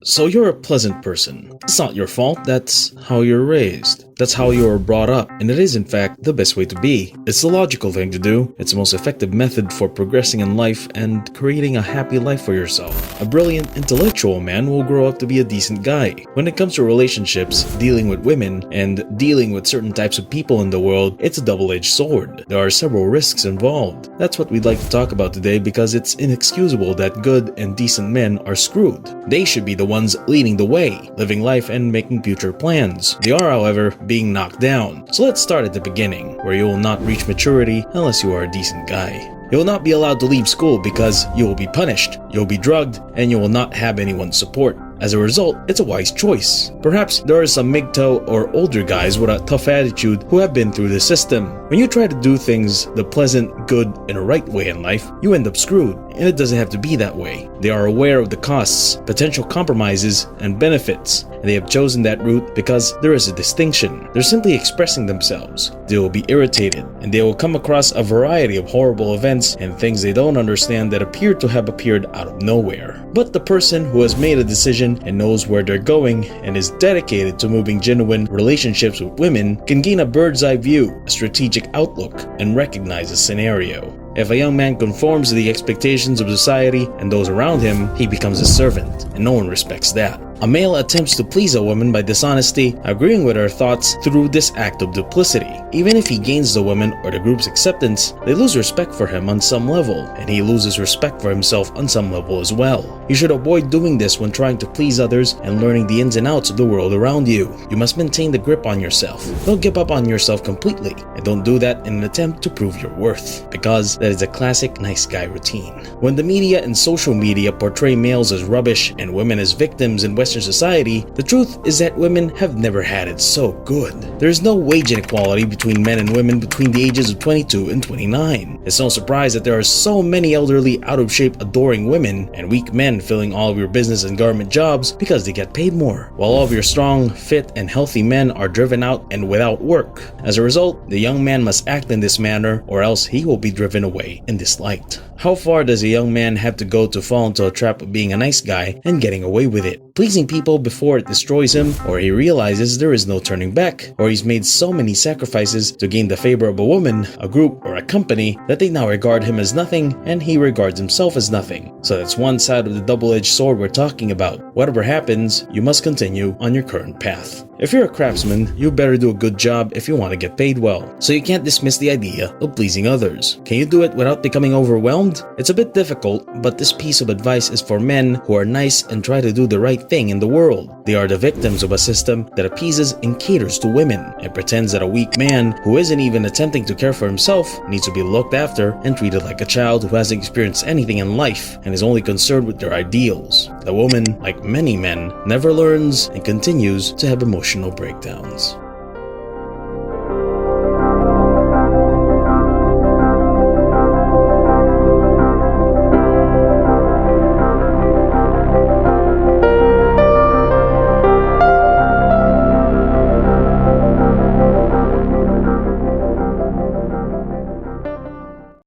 So you're a pleasant person. It's not your fault, that's how you're raised. That's how you are brought up, and it is in fact the best way to be. It's the logical thing to do, it's the most effective method for progressing in life and creating a happy life for yourself. A brilliant, intellectual man will grow up to be a decent guy. When it comes to relationships, dealing with women, and dealing with certain types of people in the world, it's a double-edged sword. There are several risks involved. That's what we'd like to talk about today because it's inexcusable that good and decent men are screwed. They should be the ones leading the way, living life and making future plans. They are, however, being knocked down. So let's start at the beginning, where you will not reach maturity unless you are a decent guy. You will not be allowed to leave school because you will be punished, you'll be drugged, and you will not have anyone's support. As a result, it's a wise choice. Perhaps there are some MGTOW or older guys with a tough attitude who have been through the system. When you try to do things the pleasant, good, and right way in life, you end up screwed, and it doesn't have to be that way. They are aware of the costs, potential compromises, and benefits, and they have chosen that route because there is a distinction. They're simply expressing themselves. They will be irritated, and they will come across a variety of horrible events and things they don't understand that appear to have appeared out of nowhere. But the person who has made a decision and knows where they're going and is dedicated to moving genuine relationships with women can gain a bird's eye view, a strategic outlook, and recognize a scenario. If a young man conforms to the expectations of society and those around him, he becomes a servant, and no one respects that. A male attempts to please a woman by dishonesty, agreeing with her thoughts through this act of duplicity. Even if he gains the woman or the group's acceptance, they lose respect for him on some level, and he loses respect for himself on some level as well. You should avoid doing this when trying to please others and learning the ins and outs of the world around you. You must maintain the grip on yourself. Don't give up on yourself completely, and don't do that in an attempt to prove your worth, because that is a classic nice guy routine. When the media and social media portray males as rubbish and women as victims in Western society, the truth is that women have never had it so good. There is no wage inequality between men and women between the ages of 22 and 29. It's no surprise that there are so many elderly, out-of-shape, adoring women and weak men filling all of your business and government jobs because they get paid more, while all of your strong, fit, and healthy men are driven out and without work. As a result, the young man must act in this manner or else he will be driven away and disliked. How far does a young man have to go to fall into a trap of being a nice guy and getting away with it? Pleasing people before it destroys him, or he realizes there is no turning back, or he's made so many sacrifices to gain the favor of a woman, a group, or a company that they now regard him as nothing and he regards himself as nothing. So that's one side of the double-edged sword we're talking about. Whatever happens, you must continue on your current path. If you're a craftsman, you better do a good job if you want to get paid well. So you can't dismiss the idea of pleasing others. Can you do it without becoming overwhelmed? It's a bit difficult, but this piece of advice is for men who are nice and try to do the right thing in the world. They are the victims of a system that appeases and caters to women and pretends that a weak man who isn't even attempting to care for himself needs to be looked after and treated like a child who hasn't experienced anything in life and is only concerned with their ideals. The woman, like many men, never learns and continues to have emotional breakdowns.